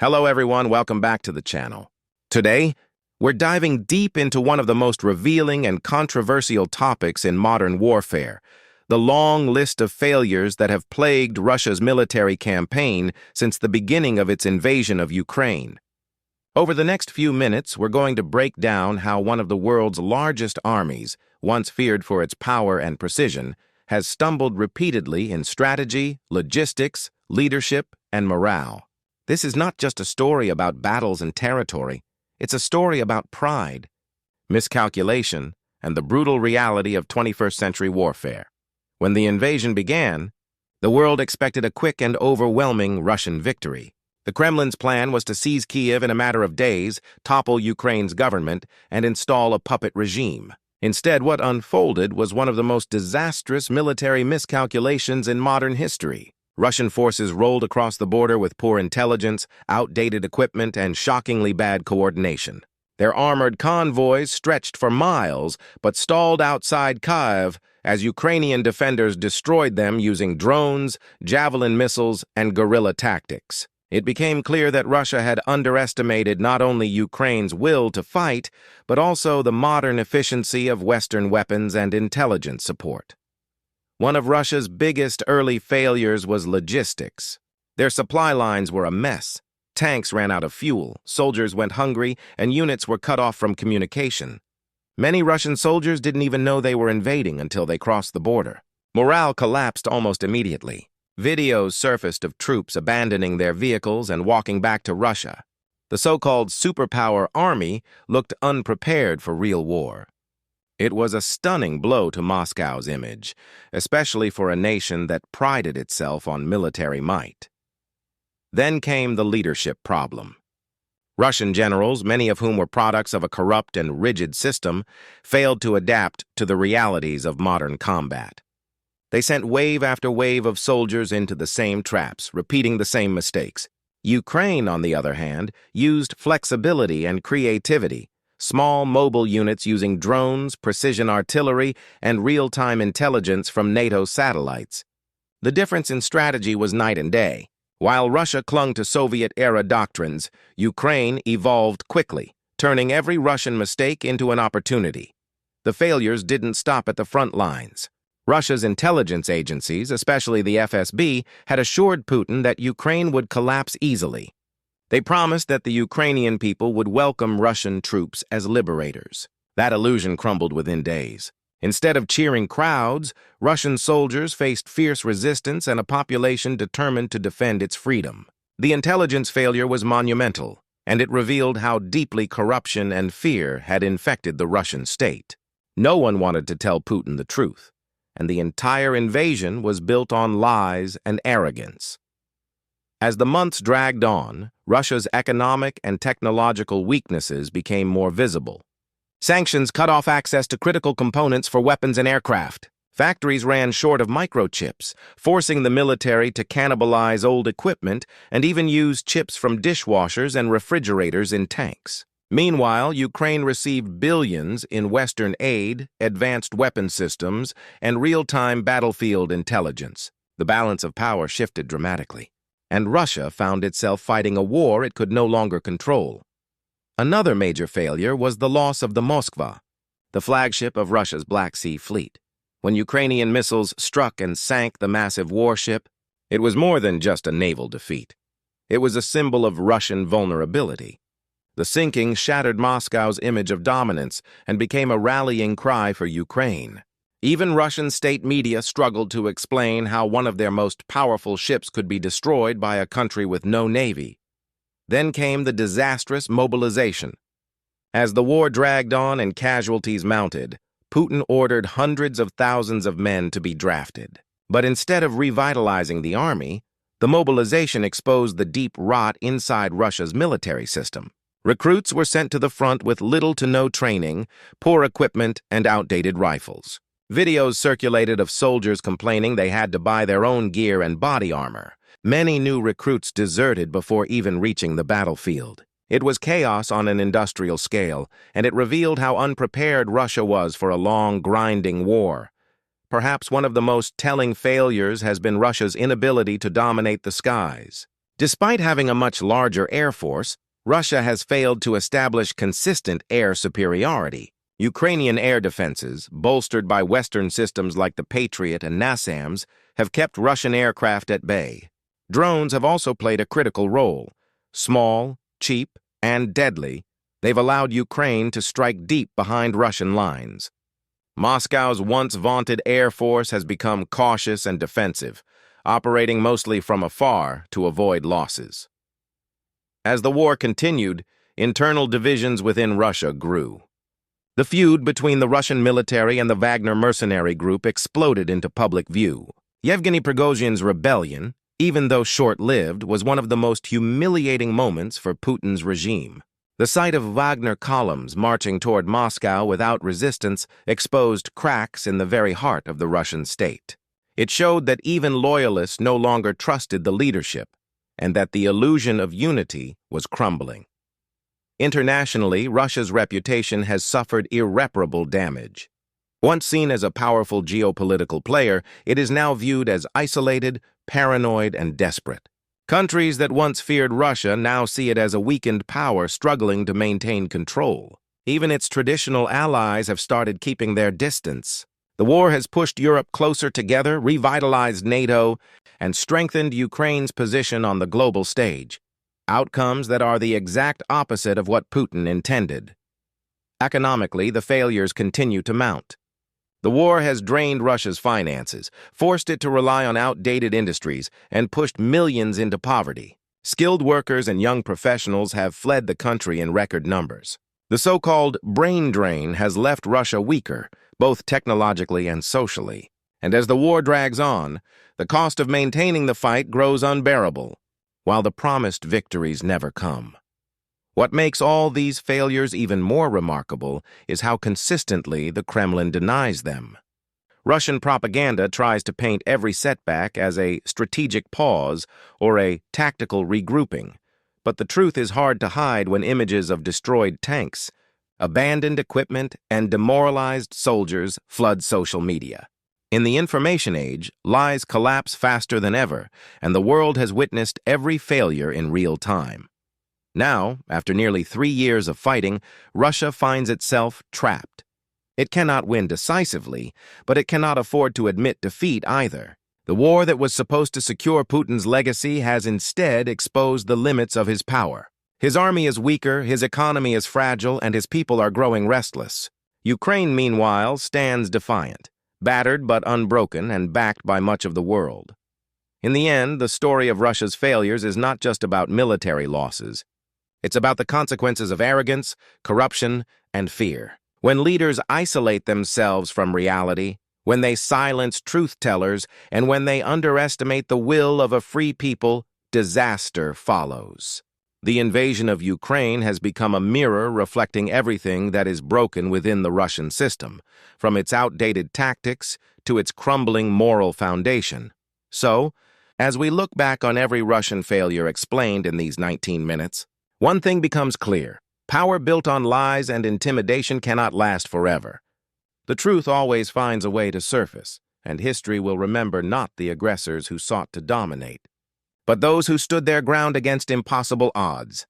Hello everyone, welcome back to the channel. Today, we're diving deep into one of the most revealing and controversial topics in modern warfare, the long list of failures that have plagued Russia's military campaign since the beginning of its invasion of Ukraine. Over the next few minutes, we're going to break down how one of the world's largest armies, once feared for its power and precision, has stumbled repeatedly in strategy, logistics, leadership, and morale. This is not just a story about battles and territory. It's a story about pride, miscalculation, and the brutal reality of 21st century warfare. When the invasion began, the world expected a quick and overwhelming Russian victory. The Kremlin's plan was to seize Kyiv in a matter of days, topple Ukraine's government, and install a puppet regime. Instead, what unfolded was one of the most disastrous military miscalculations in modern history. Russian forces rolled across the border with poor intelligence, outdated equipment, and shockingly bad coordination. Their armored convoys stretched for miles, but stalled outside Kyiv as Ukrainian defenders destroyed them using drones, javelin missiles, and guerrilla tactics. It became clear that Russia had underestimated not only Ukraine's will to fight, but also the modern efficiency of Western weapons and intelligence support. One of Russia's biggest early failures was logistics. Their supply lines were a mess. Tanks ran out of fuel, soldiers went hungry, and units were cut off from communication. Many Russian soldiers didn't even know they were invading until they crossed the border. Morale collapsed almost immediately. Videos surfaced of troops abandoning their vehicles and walking back to Russia. The so-called Superpower army looked unprepared for real war. It was a stunning blow to Moscow's image, especially for a nation that prided itself on military might. Then came the leadership problem. Russian generals, many of whom were products of a corrupt and rigid system, failed to adapt to the realities of modern combat. They sent wave after wave of soldiers into the same traps, repeating the same mistakes. Ukraine, on the other hand, used flexibility and creativity. Small mobile units using drones, precision artillery, and real-time intelligence from NATO satellites. The difference in strategy was night and day. While Russia clung to Soviet-era doctrines, Ukraine evolved quickly, turning every Russian mistake into an opportunity. The failures didn't stop at the front lines. Russia's intelligence agencies, especially the FSB, had assured Putin that Ukraine would collapse easily. They promised that the Ukrainian people would welcome Russian troops as liberators. That illusion crumbled within days. Instead of cheering crowds, Russian soldiers faced fierce resistance and a population determined to defend its freedom. The intelligence failure was monumental, and it revealed how deeply corruption and fear had infected the Russian state. No one wanted to tell Putin the truth, and the entire invasion was built on lies and arrogance. As the months dragged on, Russia's economic and technological weaknesses became more visible. Sanctions cut off access to critical components for weapons and aircraft. Factories ran short of microchips, forcing the military to cannibalize old equipment and even use chips from dishwashers and refrigerators in tanks. Meanwhile, Ukraine received billions in Western aid, advanced weapon systems, and real-time battlefield intelligence. The balance of power shifted dramatically, and Russia found itself fighting a war it could no longer control. Another major failure was the loss of the Moskva, the flagship of Russia's Black Sea Fleet. When Ukrainian missiles struck and sank the massive warship, it was more than just a naval defeat. It was a symbol of Russian vulnerability. The sinking shattered Moscow's image of dominance and became a rallying cry for Ukraine. Even Russian state media struggled to explain how one of their most powerful ships could be destroyed by a country with no navy. Then came the disastrous mobilization. As the war dragged on and casualties mounted, Putin ordered hundreds of thousands of men to be drafted. But instead of revitalizing the army, the mobilization exposed the deep rot inside Russia's military system. Recruits were sent to the front with little to no training, poor equipment, and outdated rifles. Videos circulated of soldiers complaining they had to buy their own gear and body armor. Many new recruits deserted before even reaching the battlefield. It was chaos on an industrial scale, and it revealed how unprepared Russia was for a long, grinding war. Perhaps one of the most telling failures has been Russia's inability to dominate the skies. Despite having a much larger air force, Russia has failed to establish consistent air superiority. Ukrainian air defenses, bolstered by Western systems like the Patriot and NASAMS, have kept Russian aircraft at bay. Drones have also played a critical role. Small, cheap, and deadly, they've allowed Ukraine to strike deep behind Russian lines. Moscow's once vaunted air force has become cautious and defensive, operating mostly from afar to avoid losses. As the war continued, internal divisions within Russia grew. The feud between the Russian military and the Wagner mercenary group exploded into public view. Yevgeny Prigozhin's rebellion, even though short-lived, was one of the most humiliating moments for Putin's regime. The sight of Wagner columns marching toward Moscow without resistance exposed cracks in the very heart of the Russian state. It showed that even loyalists no longer trusted the leadership, and that the illusion of unity was crumbling. Internationally, Russia's reputation has suffered irreparable damage. Once seen as a powerful geopolitical player, it is now viewed as isolated, paranoid, and desperate. Countries that once feared Russia now see it as a weakened power struggling to maintain control. Even its traditional allies have started keeping their distance. The war has pushed Europe closer together, revitalized NATO, and strengthened Ukraine's position on the global stage. Outcomes that are the exact opposite of what Putin intended. Economically, the failures continue to mount. The war has drained Russia's finances, forced it to rely on outdated industries, and pushed millions into poverty. Skilled workers and young professionals have fled the country in record numbers. The so-called brain drain has left Russia weaker, both technologically and socially. And as the war drags on, the cost of maintaining the fight grows unbearable, while the promised victories never come. What makes all these failures even more remarkable is how consistently the Kremlin denies them. Russian propaganda tries to paint every setback as a strategic pause or a tactical regrouping, but the truth is hard to hide when images of destroyed tanks, abandoned equipment, and demoralized soldiers flood social media. In the information age, lies collapse faster than ever, and the world has witnessed every failure in real time. Now, after nearly 3 years of fighting, Russia finds itself trapped. It cannot win decisively, but it cannot afford to admit defeat either. The war that was supposed to secure Putin's legacy has instead exposed the limits of his power. His army is weaker, his economy is fragile, and his people are growing restless. Ukraine, meanwhile, stands defiant, battered but unbroken and backed by much of the world. In the end, the story of Russia's failures is not just about military losses. It's about the consequences of arrogance, corruption, and fear. When leaders isolate themselves from reality, when they silence truth-tellers, and when they underestimate the will of a free people, disaster follows. The invasion of Ukraine has become a mirror reflecting everything that is broken within the Russian system, from its outdated tactics to its crumbling moral foundation. So, as we look back on every Russian failure explained in these 19 minutes, one thing becomes clear. Power built on lies and intimidation cannot last forever. The truth always finds a way to surface, and history will remember not the aggressors who sought to dominate, but those who stood their ground against impossible odds.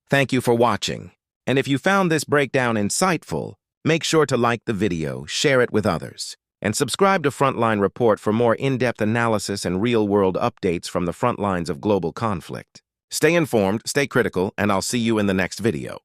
Thank you for watching, and if you found this breakdown insightful, make sure to like the video, share it with others, and subscribe to Frontline Report for more in-depth analysis and real-world updates from the front lines of global conflict. Stay informed, stay critical, and I'll see you in the next video.